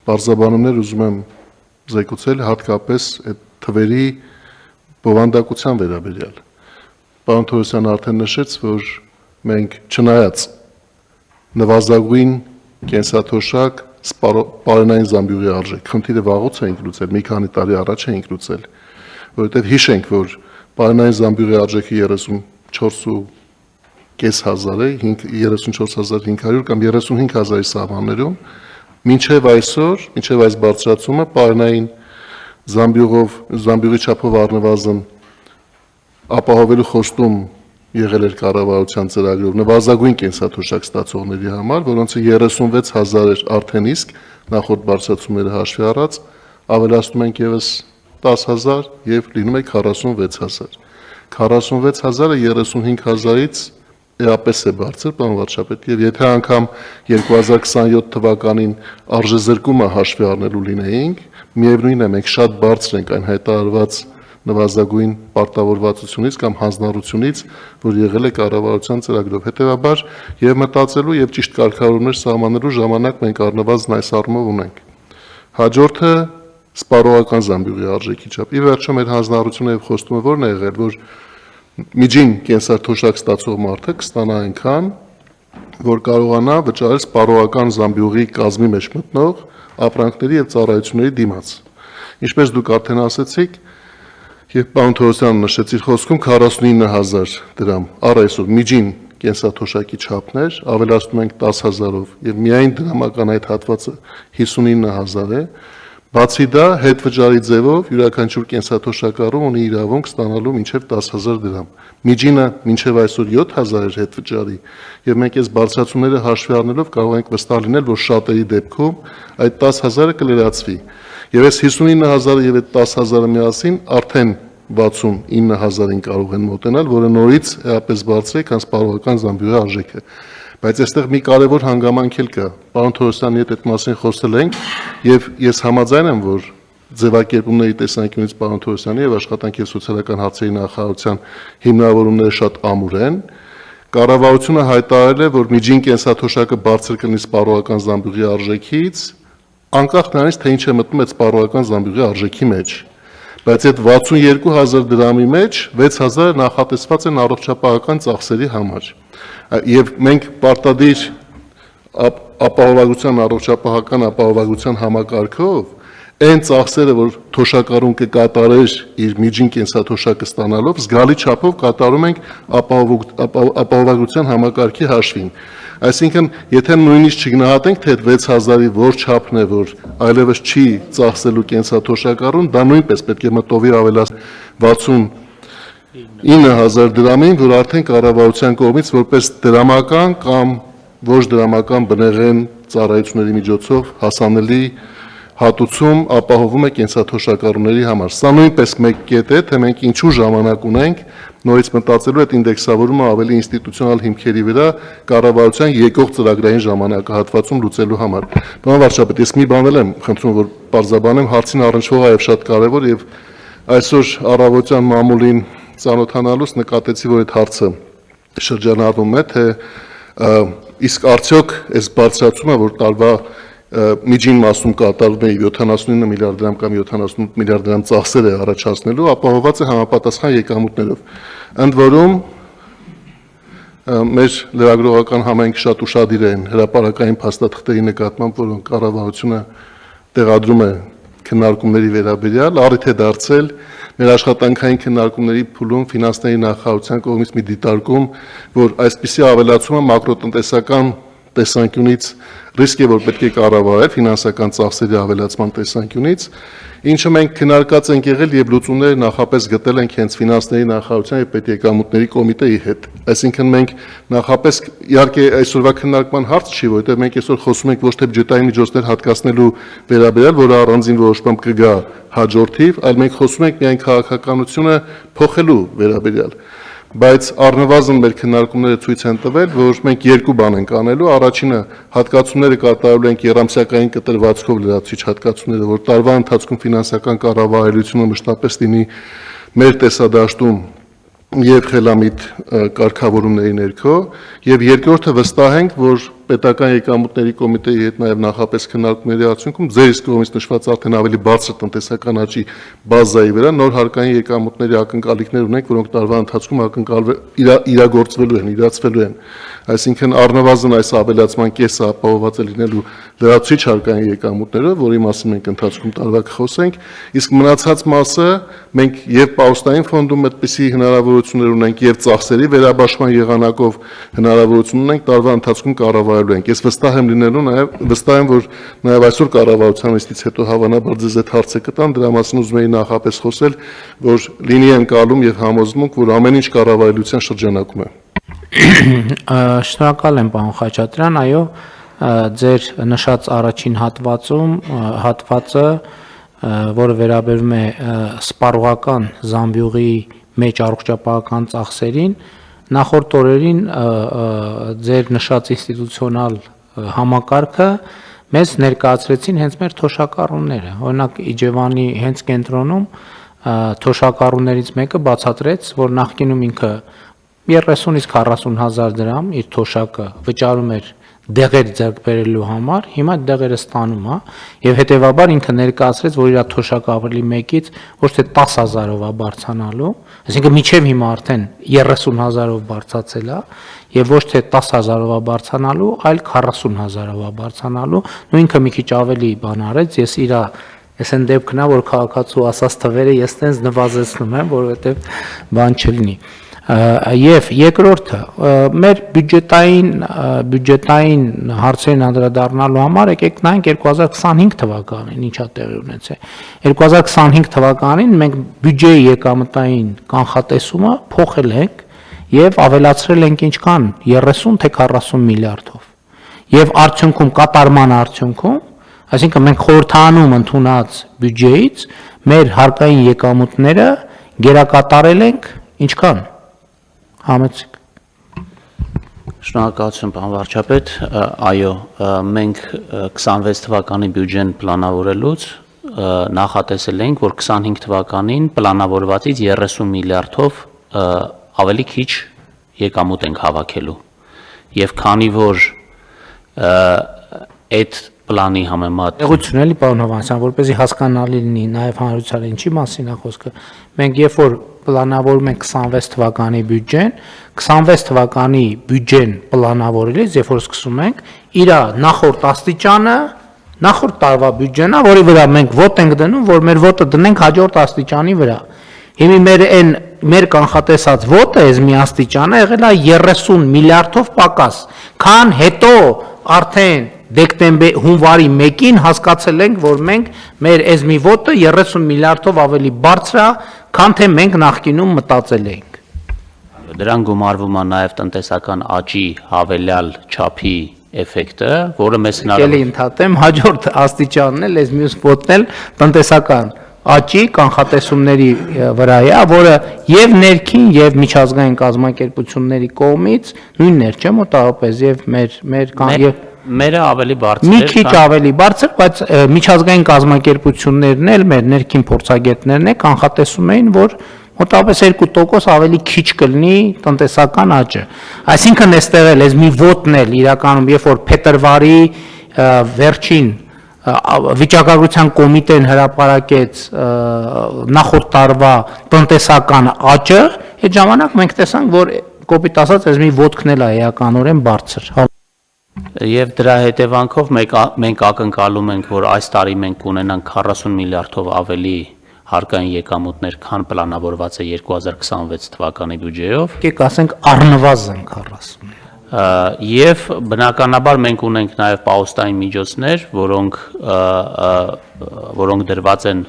բարձաբանումներ ուզում եմ զեկուցել հատկապես այդ թվերի բովանդակության վերաբերյալ։ Պարոն Թորոսյանը արդեն նշեց, որ մենք չնայած նվազագույն կենսաթոշակ պարենային զամբյուղի արժեք, խնդիրը վաղուց էինք լուծել, մի քանի տարի առաջ էինք լուծել, որովհետև հիշենք, որ պարենային զամբյուղի արժեքը 34,500 է, 34,500 կամ 35,000-ի սահմաններում, մինչև այսօր, մինչև այս բարձրացումը պարենային զամբյուղի չափով առնվազն ապահովելու խոստում եղել էր կառավարության ծրագրով նվազագույն կենսաթոշակ ստացողների համար, որոնցը 36,000 էր արդեն իսկ նախորդ բարձրացումները հաշվի առած, ավելացնում ենք ևս 10,000 եւ լինում է 46,000։ 46,000-ը 35,000-ից էապես է բարձր, պարոն վարչապետ, եւ եթե անգամ 2027 թվականին արժեզրկումը հաշվի առնելու լինեինք, միևնույն է, մենք շատ բարձր ենք այն հայտարարված նվազագույն պարտավորվածությունից կամ հանձնառությունից, որ եղել է կառավարության ծրագրով։ Հետևաբար եւ մտածելու եւ ճիշտ կարգավորումներ սահմանելու ժամանակ մենք առնվազն այս առումով ունենք։ Հաջորդը սպառողական զամբյուղի արժեքի չափ։ Ի վերջո մեր հանձնառությունը եւ խոստումը որն է եղել, որ միջին կենսաթոշակ ստացող մարդը կստանա այնքան, որ կարողանա վճարել սպառողական զամբյուղի կազմի մեջ մտնող ապրանքների եւ ծառայությունների դիմաց։ Ինչպես դուք արդեն ասացիք, եւ պարոն Թորոսյանը նշեց իր խոսքում 49,000 դրամ առ այսօր միջին կենսաթոշակի չափն էր, ավելացնում ենք 10,000-ով եւ միայն դրամական այդ հատվածը 59,000 է։ Բացի դա, հետվճարի ձևով յուրաքանչյուր կենսաթոշակառու ունի իրավունք ստանալու մինչև 10,000 դրամ։ Միջինը մինչև այսօր 7,000 էր հետվճարի, եւ մենք այս բարձրացումները հաշվի առնելով կարող ենք վստահ լինել, որ շատերի դեպքում այդ 10,000-ը կլրացվի։ Եվ այս 59,000-ը եւ այդ 10,000-ը միասին արդեն 69,000-ին կարող են մոտենալ, որը նորից էապես բարձր է, քան սպառողական զամբյուղի արժեքը։ Բայց այստեղ մի կարևոր հանգամանք էլ կա։ Պարոն Թորոսյանի հետ այդ մասին խոսել ենք եւ ես համաձայն եմ, որ ձևակերպումների տեսանկյունից պարոն Թորոսյանի եւ աշխատանքի եւ սոցիալական հարցերի նախարարության հիմնավորումները շատ ամուր են։ Կառավարությունը հայտարարել է, որ միջին կենսաթոշակը բարձր կլինի սպառողական զամբյուղի արժեքից, անկախ նրանից, թե ինչ է մտնում այդ սպառողական զամբյուղի արժեքի մեջ։ Բայց այդ 62,000 դրամի մեջ 6,000 նախատեսված են առողջապահական ծախսերի համար։ Եվ մենք պարտադիր ապահովագրության առողջապահական ապահովագրության համակարգով այն ծախսերը, որ թոշակառուն կկատարեր իր միջին կենսաթոշակը ստանալով, զգալի չափով կատարում ենք ապահովագրության համակարգի հաշվին։ Այսինքն, եթե նույնիսկ չգնահատենք, թե 6,000-ի որ չափն է, որ այլևս չի ծախսելու կենսաթոշակառուն, դա նույնպես պետք է մտովի ավելացնել 69,000 դրամին, որ արդեն կառավարության կողմից որպես դրամական կամ ոչ դրամական բնեղեն ծառայությունների միջոցով հասանելի հատուցում ապահովում է կենսաթոշակառուների համար։ Սա նույնպես մեկ կետ է, թե մենք ինչու ժամանակ ունենք նորից մտածելու այդ ինդեքսավորումը ավելի ինստիտուցիոնալ հիմքերի վրա կառավարության եկող ծրագրային ժամանակահատվածում լուծելու համար։ Պարոն վարչապետ, ես մի բան եմ խնդրում, որ պարզաբանեմ, հարցին առնչվող է շատ կարևոր եւ այսօր առավոտյան մամուլին ծանոթանալուց նկատեցի, որ այդ հարցը շրջանառվում է, թե իսկ արդյոք այս բարձրացումը, որ տարվա միջին մասում կատարվում է 79 միլիարդ դրամ կամ 78 միլիարդ դրամ ծախսեր է առաջացնելու, ապահովված է համապատասխան եկամուտներով։ Ընդ որում մեր լրագրողական համայնքը շատ ուշադիր են հրապարակային փաստաթղթերի նկատմամբ, որոնք կառավարությունը տեղադրում է քննարկումների վերաբերյալ, առիթ է դարձել մեր աշխատանքային քննարկումների փուլում ֆինանսների նախարարության կողմից մի դիտարկում, որ այսպիսի ավելացումը մակրոտնտեսական տեսանկյունից ռիսկ է, որ պետք է կառավարել ֆինանսական ծախսերի ավելացման տեսանկյունից, ինչը մենք քննարկած ենք եղել եւ լուծումները նախապես գտել ենք հենց ֆինանսների նախարարության եւ պետեկամուտների կոմիտեի հետ։ Այսինքն մենք նախապես իհարկե այսօրվա քննարկման հարց չի, որովհետեւ մենք այսօր խոսում ենք ոչ թե բյուջետային միջոցներ հատկացնելու վերաբերյալ, որը առանձին որոշմամբ կգա հաջորդիվ, այլ մենք խոսում ենք միայն քաղաքականությունը փոխելու վերաբերյալ։ Բայց առնվազն մեր քննարկումները ցույց են տվել, որ մենք երկու բան ենք անելու։ Առաջինը հատկացումները կատարելու ենք երամսյակային կտրվածքով լրացուցիչ հատկացումները, որ տարվա ընթացքում ֆինանսական կառավարելությունը մշտապես լինի մեր տեսադաշտում եւ խելամիտ կարգավորումների ներքո, եւ երկրորդը վստահ ենք, որ պետական եկամուտների կոմիտեի հետ նաև նախապես քննարկումների արդյունքում ձեր իսկ կողմից նշված արդեն ավելի բարձր տնտեսական աճի բազայի վրա նոր հարկային եկամուտների ակնկալիքներ ունենք, որոնք տարվա ընթացքում իրագործվելու են, իրացվելու են։ Այսինքն առնվազն այս ավելացման կեսը ապահովված է լինելու լրացուցիչ հարկային եկամուտներով, որի մասին մենք ընթացքում տարվա կխոսենք, իսկ մնացած մասը մենք եւ պահոստային ֆոնդում այդպիսի հնարավորություններ ունենք եւ ծախսերի վերաբաշխման եղանակով հնարավորություն ունենք տարվա ընթացքում կառավարելու ենք։ Ես վստահ եմ, որ նաեւ այսօր կառավարության նիստից հետո հավանաբար ձեզ այդ հարցը կտան, դրա մասին ուզում եի նախապես խոսել, որ լինի ընկալում եւ համոզմունք, որ ամեն ինչ կառավարելիության շրջանակում է։ Շնորհակալ եմ, պարոն Խաչատրյան, այո, ձեր նշած առաջին հատվածը, որը վերաբերում է սպառողական զամբյուղի մեջ առողջապահական ծախսերին, նախորդ օրերին ձեր նշած ինստիտուցիոնալ համակարգը մեզ ներկայացրեցին հենց մեր թոշակառուները, օրինակ Իջևանի հենց կենտրոնում թոշակառուներից մեկը բացատրեց, որ նախկինում ինքը 30-ից 40 հազար դրամ իր թոշակը վճարում էր դեղեր ձեռք բերելու համար, հիմա դեղերը ստանում է եւ հետեւաբար ինքը ներկայացրեց, որ իր թոշակը ավելի մեկից ոչ թե 10,000-ով է բարձրանալու, այսինքն միջև հիմա արդեն 30,000-ով բարձրացել է եւ ոչ թե 10,000-ով է բարձրանալու, այլ 40,000-ով է բարձրանալու, ու ինքը մի քիչ ավելի բան արեց, ես իր Ես այն դեպքն է, որ քաղաքացու ասած թվերը ես տենց նվազեցնում եմ, որովհետեւ բան չլինի։ Եվ երկրորդը մեր բյուջետային հարցերին անդրադառնալու համար եկեք նայենք 2025 թվականին ինչա տեղի ունեցել։ 2025 թվականին մենք բյուջեի եկամտային կանխատեսումը փոխել ենք եւ ավելացրել ենք ինչքան 30 թե 40 միլիարդով։ Եվ արդյունքում կատարման արդյունքում, այսինքն մենք խորհրդանում ընդունած բյուջեից մեր հարկային եկամուտները գերակատարել ենք ինչքան Համեցիկ։ Շնորհակալություն, պարոն վարչապետ, այո, մենք 26 թվականի բյուջեն պլանավորելուց նախատեսել ենք, որ 25 թվականին պլանավորվածից 30 միլիարդով ավելի քիչ եկամուտ ենք հավաքելու։ Եվ քանի որ այդ պլանի համեմատ Տեղություն էլի պարոն Հովհաննիսյան, որպեսզի հասկանալի լինի նաև հանրությանը ինչի մասին է խոսքը։ Մենք երբ որ պլանավորում ենք 26 թվականի բյուջեն, 26 թվականի բյուջեն պլանավորելիս, երբ որ սկսում ենք, իր նախորդ աստիճանը, նախորդ տարվա բյուջեն է, որի վրա մենք ոտ ենք դնում, որ մեր ոտը դնենք հաջորդ աստիճանի վրա։ Հիմա մեր կանխատեսած ոտը այս մի աստիճանը եղել է 30 միլիարդով պակաս, քան հետո արդեն հունվարի 1-ին հասկացել ենք, որ մենք մեր այս մի ոտը 30 միլիարդով ավելի բարձր է, քան թե մենք նախկինում մտածել էինք։ Դրան գումարվում է նաև տնտեսական աճի հավելյալ չափի էֆեկտը, որը մեզ Ելի ընդհատեմ, հաջորդ աստիճանն էլ այս մյուս ոտն էլ տնտեսական աճի կանխատեսումների վրա է, որը եւ ներքին եւ միջազգային կազմակերպությունների կողմից նույնն էր, չէ՞ մոտավորապես եւ Մերը ավելի բարձր մի քիչ ավելի բարձր, բայց միջազգային կազմակերպություններն էլ մեր ներքին փորձագետներն է կանխատեսում էին, որ մոտավորապես 2% ավելի քիչ կլինի տնտեսական աճը։ Այսինքն այստեղ էլ այս մի ոտն էլ իրականում երբ որ փետրվարի վերջին վիճակագրության կոմիտեն հրապարակեց նախորդ տարվա տնտեսական աճը, այդ ժամանակ մենք տեսանք, որ կոպիտ ասած այս մի ոտքն էլ է էականորեն բարձր։ Եվ դրա հետևանքով մենք ակնկալում ենք, որ այս տարի մենք կունենանք 40 միլիարդով ավելի հարկային եկամուտներ, քան պլանավորված է 2026 թվականի բյուջեով։ Եկեք ասենք առնվազն 40։ Եվ բնականաբար մենք ունենք նաև պահոստային միջոցներ, որոնք դրված են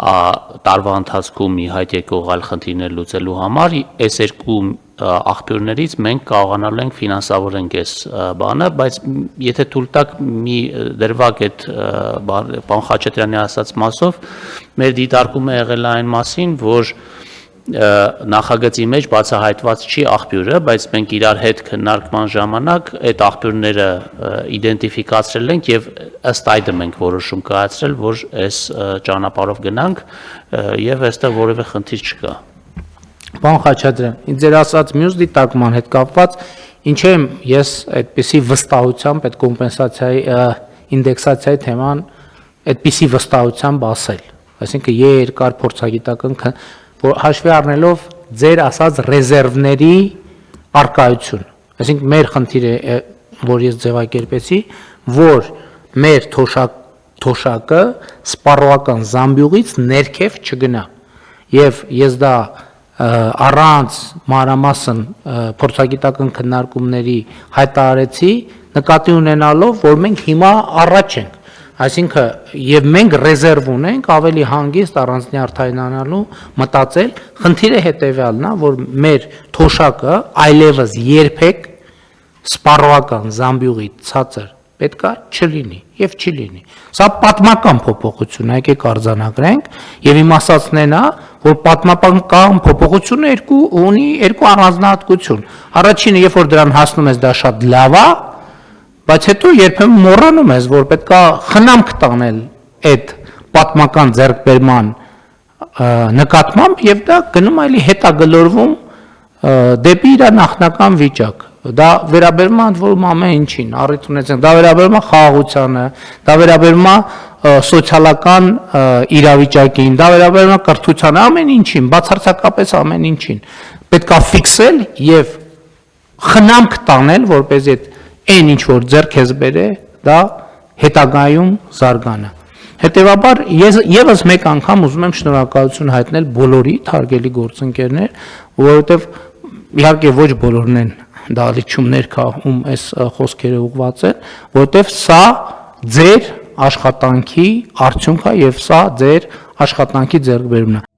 տարվա ընթացքում ի հայտ եկող այլ խնդիրներ լուծելու համար, այս երկու աղբյուրներից մենք կարողանալու ենք ֆինանսավորենք այս բանը, բայց եթե թույլ տաք մի դրվագ այդ պարոն Խաչատրյանի ասած մասով, մեր դիտարկումը եղել է այն մասին, որ նախագծի մեջ բացահայտված չի աղբյուրը, բայց մենք իրար հետ քննարկման ժամանակ այդ աղբյուրները իդենտիֆիկացրել ենք եւ ըստ այդը մենք որոշում կայացրել, որ այս ճանապարհով գնանք եւ այստեղ որևէ խնդիր չկա։ Պարոն Խաչատրյան, ձեր ասած մյուս դիտարկման հետ կապված ինչեմ ես այդպիսի վստահությամբ այդ կոմպենսացիայի ինդեքսացիայի թեման այդպիսի վստահությամբ ասել, այսինքն երկար փորձագիտական որ հաշվի առնելով ձեր ասած ռեզերվների արկայություն, այսինքն մեր խնդիրը որ ես ձևակերպեցի, որ մեր թոշակը սպառողական զամբյուղից ներքև չգնա եւ ես դա առանց մանրամասն փորձագիտական քննարկումների հայտարարեցի նկատի ունենալով որ մենք հիմա առաջ ենք այսինքն եւ մենք ռեզերվ ունենք ավելի հանգիստ առանձնի արդյունանալու մտածել խնդիրը հետեւյալն է որ մեր թոշակը այլևս երբեք սպառողական զամբյուղի ցածր պետքա չլինի եւ չի լինի սա պատմական փոփոխություն է եկեք արձանագրենք եւ իմ ասածն է որ պատմական փոփոխությունը ունի երկու առանձնահատկություն առաջինը երբ որ դրան հասնում ես դա շատ լավ է բայց հետո երբեմն մոռանում ես որ պետքա խնամք տանել այդ պատմական ձեռքբերման նկատմամբ եւ դա գնում այլի հետագլորվում դեպի իր նախնական վիճակ դա վերաբերում է որում ամեն ինչին առիթ ունեցենք դա վերաբերում է խաղաղությանը դա վերաբերում է սոցիալական իրավիճակին դա վերաբերում է կրթությանը ամեն ինչին բացարձակապես ամեն ինչին պետքա ֆիքսել եւ խնամք տանել որպեսզի այն ինչ որ ձեռք ես բերե դա հետագայում զարգանա հետեւաբար ես եւս մեկ անգամ ուզում եմ շնորհակալություն հայտնել բոլորի թարգելի գործընկերներ որովհետեւ իհարկե ոչ բոլորն են դալիճումներ կա ում այս խոսքերը ուղղված են որովհետեւ սա ձեր աշխատանքի արդյունք է եւ սա ձեր աշխատանքի ձեռքբերումն է